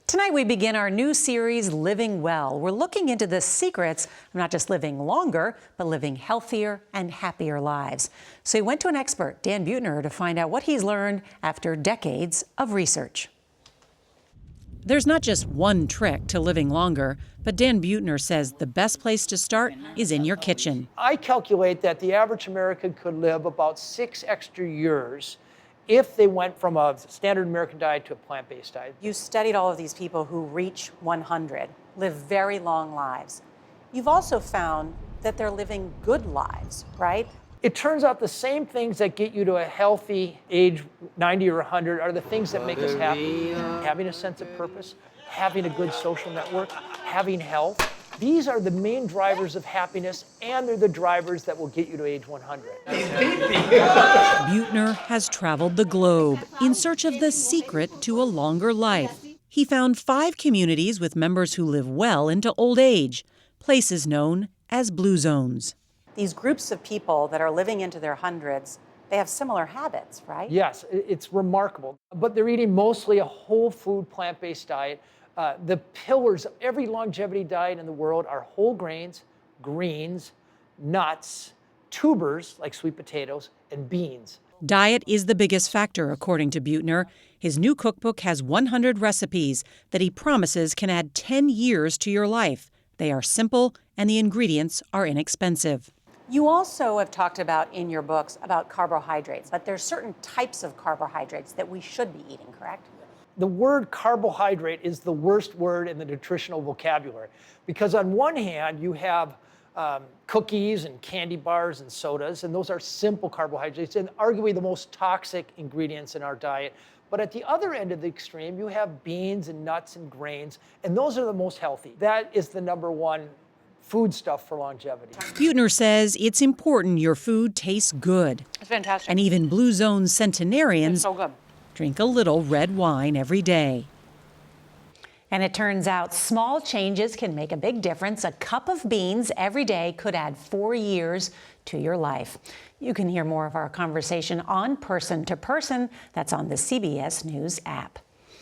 Tonight we begin our new series, Living Well. We're looking into the secrets of not just living longer, but living healthier and happier lives. So we went to an expert, Dan Buettner, to find out what he's learned after decades of research. There's not just one trick to living longer, but Dan Buettner says the best place to start is in your kitchen. I calculate that the average American could live about 6 extra years if they went from a standard American diet to a plant-based diet. You studied all of these people who reach 100, live very long lives. You've also found that they're living good lives, right? It turns out the same things that get you to a healthy age 90 or 100 are the things that make us happy. Having a sense of purpose, having a good social network, having health. These are the main drivers of happiness, and they're the drivers that will get you to age 100. Buettner has traveled the globe in search of the secret to a longer life. He found 5 communities with members who live well into old age, places known as blue zones. These groups of people that are living into their hundreds, they have similar habits, right? Yes, it's remarkable. But they're eating mostly a whole food, plant-based diet. The pillars of every longevity diet in the world are whole grains, greens, nuts, tubers like sweet potatoes, and beans. Diet is the biggest factor, according to Buettner. His new cookbook has 100 recipes that he promises can add 10 years to your life. They are simple and the ingredients are inexpensive. You also have talked about in your books about carbohydrates, but there's certain types of carbohydrates that we should be eating, correct? The word carbohydrate is the worst word in the nutritional vocabulary because on one hand you have cookies and candy bars and sodas, and those are simple carbohydrates and arguably the most toxic ingredients in our diet. But at the other end of the extreme, you have beans and nuts and grains, and those are the most healthy. That is the number one food stuff for longevity. Buettner says it's important your food tastes good. It's fantastic. And even Blue Zone centenarians So good. drink a little red wine every day. And it turns out small changes can make a big difference. A cup of beans every day could add 4 years to your life. You can hear more of our conversation on Person to Person. That's on the CBS News app.